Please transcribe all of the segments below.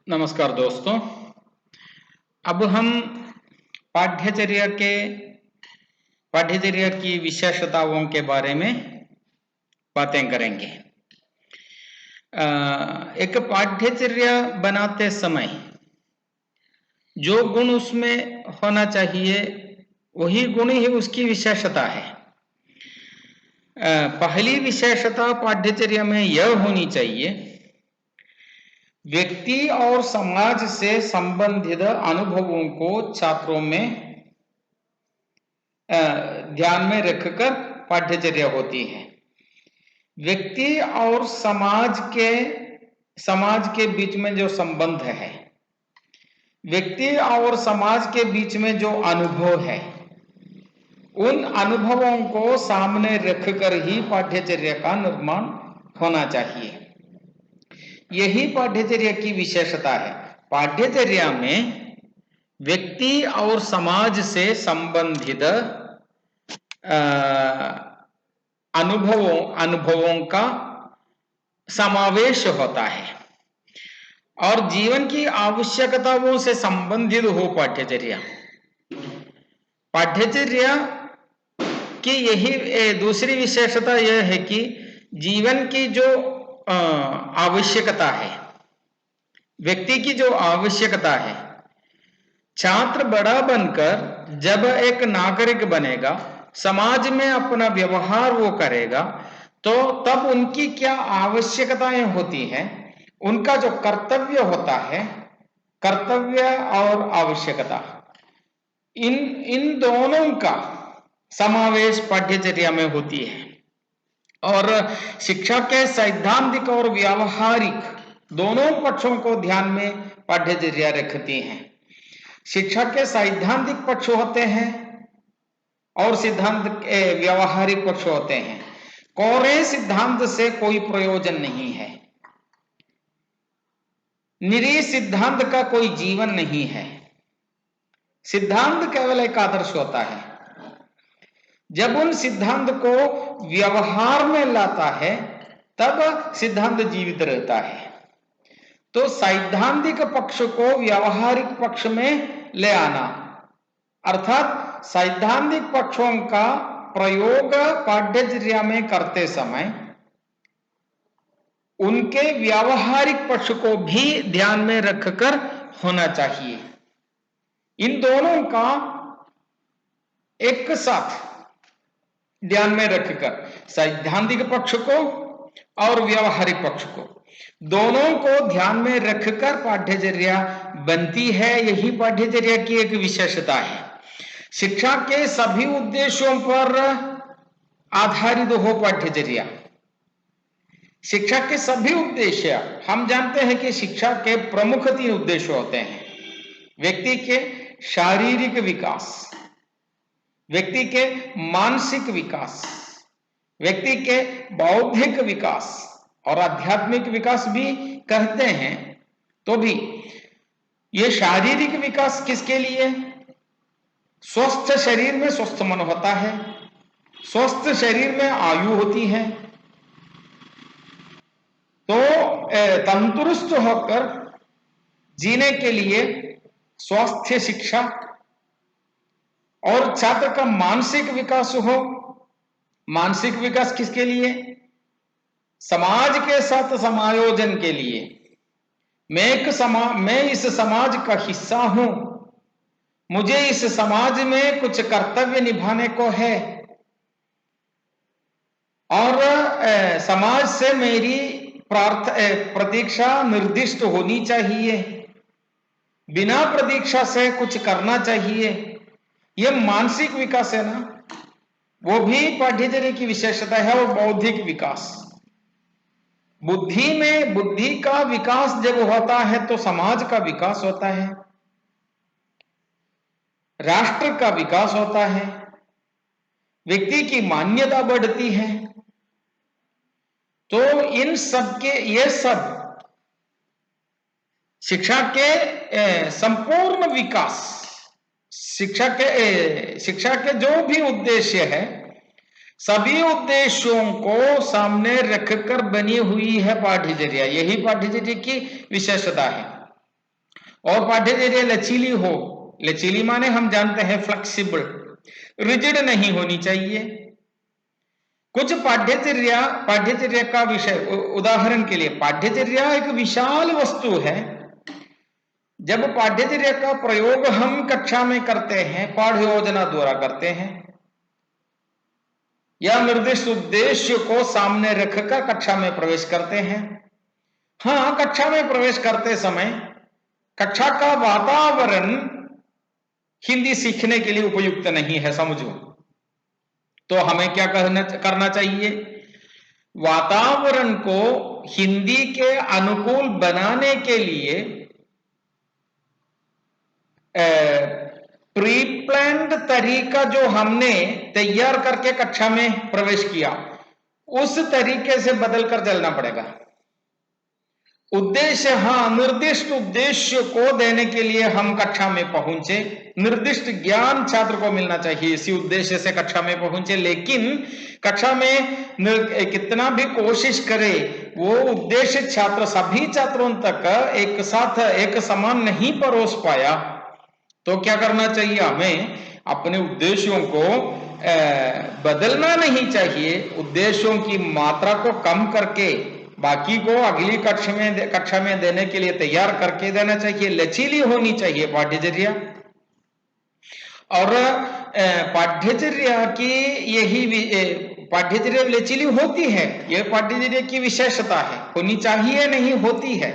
नमस्कार दोस्तों। अब हम पाठ्यचर्या की विशेषताओं के बारे में बातें करेंगे। एक पाठ्यचर्या बनाते समय जो गुण उसमें होना चाहिए वही गुण ही उसकी विशेषता है। पहली विशेषता पाठ्यचर्या में यह होनी चाहिए, व्यक्ति और समाज से संबंधित अनुभवों को छात्रों में ध्यान में रखकर पाठ्यचर्या होती है। व्यक्ति और समाज के बीच में जो संबंध है, व्यक्ति और समाज के बीच में जो अनुभव है, उन अनुभवों को सामने रखकर ही पाठ्यचर्या का निर्माण होना चाहिए। यही पाठ्यचर्या की विशेषता है। पाठ्यचर्या में व्यक्ति और समाज से संबंधित अनुभवों का समावेश होता है और जीवन की आवश्यकताओं से संबंधित हो पाठ्यचर्या की यही दूसरी विशेषता यह है कि जीवन की जो आवश्यकता है, व्यक्ति की जो आवश्यकता है, छात्र बड़ा बनकर जब एक नागरिक बनेगा, समाज में अपना व्यवहार वो करेगा, तो तब उनकी क्या आवश्यकताएं होती हैं, उनका जो कर्तव्य होता है, कर्तव्य और आवश्यकता, इन दोनों का समावेश पाठ्यचर्या में होती है। और शिक्षा के सैद्धांतिक और व्यावहारिक दोनों पक्षों को ध्यान में पाठ्यचर्या रखती है। शिक्षा के सैद्धांतिक पक्ष होते हैं और सिद्धांत व्यावहारिक पक्ष होते हैं। कोरे सिद्धांत से कोई प्रयोजन नहीं है, निरीह सिद्धांत का कोई जीवन नहीं है। सिद्धांत केवल एक आदर्श होता है। जब उन सिद्धांत को व्यवहार में लाता है तब सिद्धांत जीवित रहता है। तो सैद्धांतिक पक्ष को व्यावहारिक पक्ष में ले आना, अर्थात सैद्धांतिक पक्षों का प्रयोग पाठ्यचर्या में करते समय उनके व्यावहारिक पक्ष को भी ध्यान में रखकर होना चाहिए। इन दोनों का एक साथ ध्यान में रखकर, सैद्धांतिक पक्ष को और व्यावहारिक पक्ष को, दोनों को ध्यान में रखकर पाठ्यचर्या बनती है। यही पाठ्यचर्या की एक विशेषता है। शिक्षा के सभी उद्देश्यों पर आधारित हो पाठ्यचर्या। शिक्षा के सभी उद्देश्य, हम जानते हैं कि शिक्षा के प्रमुख 3 उद्देश्य होते हैं। व्यक्ति के शारीरिक विकास, व्यक्ति के मानसिक विकास, व्यक्ति के बौद्धिक विकास और आध्यात्मिक विकास भी कहते हैं। तो भी ये शारीरिक विकास किसके लिए? स्वस्थ शरीर में स्वस्थ मन होता है, स्वस्थ शरीर में आयु होती है। तो तंदुरुस्त होकर जीने के लिए स्वास्थ्य शिक्षा, और छात्र का मानसिक विकास हो। मानसिक विकास किसके लिए? समाज के साथ समायोजन के लिए। मैं इस समाज का हिस्सा हूं, मुझे इस समाज में कुछ कर्तव्य निभाने को है और समाज से मेरी प्रतीक्षा निर्दिष्ट होनी चाहिए, बिना प्रतीक्षा से कुछ करना चाहिए। यह मानसिक विकास है ना, वो भी पाठ्यचर्या की विशेषता है। और बौद्धिक विकास, बुद्धि का विकास जब होता है तो समाज का विकास होता है, राष्ट्र का विकास होता है, व्यक्ति की मान्यता बढ़ती है। तो इन सब के, ये सब शिक्षा के संपूर्ण विकास, शिक्षा के जो भी उद्देश्य है, सभी उद्देश्यों को सामने रखकर बनी हुई है पाठ्यचर्या। यही पाठ्यचर्या की विशेषता है। और पाठ्यचर्या लचीली हो, लचीली माने हम जानते हैं फ्लेक्सिबल, रिजिड नहीं होनी चाहिए। कुछ पाठ्यचर्या का विषय, उदाहरण के लिए पाठ्यचर्या एक विशाल वस्तु है। जब पाठ्यचर्या का प्रयोग हम कक्षा में करते हैं, पाठ्य योजना द्वारा करते हैं या निर्दिष्ट उद्देश्य को सामने रखकर कक्षा में प्रवेश करते हैं। हाँ, कक्षा में प्रवेश करते समय कक्षा का वातावरण हिंदी सीखने के लिए उपयुक्त नहीं है, समझो। तो हमें क्या करना चाहिए? वातावरण को हिंदी के अनुकूल बनाने के लिए प्री प्लान्ड तरीका जो हमने तैयार करके कक्षा में प्रवेश किया, उस तरीके से बदलकर चलना पड़ेगा। उद्देश्य, हाँ, निर्दिष्ट उद्देश्य को देने के लिए हम कक्षा में पहुंचे, निर्दिष्ट ज्ञान छात्र को मिलना चाहिए, इसी उद्देश्य से कक्षा में पहुंचे। लेकिन कक्षा में कितना भी कोशिश करे, वो उद्देश्य छात्र सभी छात्रों तक एक साथ एक समान नहीं परोस पाया, तो क्या करना चाहिए? हमें अपने उद्देश्यों को बदलना नहीं चाहिए, उद्देश्यों की मात्रा को कम करके बाकी को अगली कक्षा में देने के लिए तैयार करके देना चाहिए। लचीली होनी चाहिए पाठ्यचर्या, और पाठ्यचर्या की पाठ्यचर्या लचीली होती है, यह पाठ्यचर्या की विशेषता है, होनी चाहिए नहीं होती है,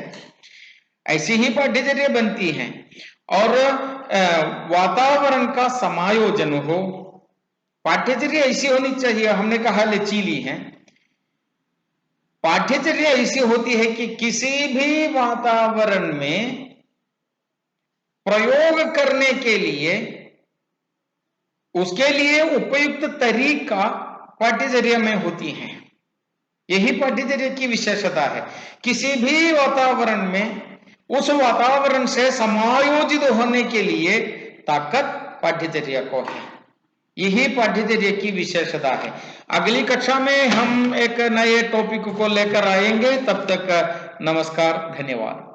ऐसी ही पाठ्यचर्या बनती है। और वातावरण का समायोजन हो, पाठ्यचर्या ऐसी होनी चाहिए, हमने कहा लचीली है। पाठ्यचर्या ऐसी होती है कि किसी भी वातावरण में प्रयोग करने के लिए उसके लिए उपयुक्त तरीका पाठ्यचर्या में होती है। यही पाठ्यचर्या की विशेषता है। किसी भी वातावरण में उस वातावरण से समायोजित होने के लिए ताकत पाठ्यचर्या को है। यही पाठ्यचर्या की विशेषता है। अगली कक्षा में हम एक नए टॉपिक को लेकर आएंगे। तब तक नमस्कार, धन्यवाद।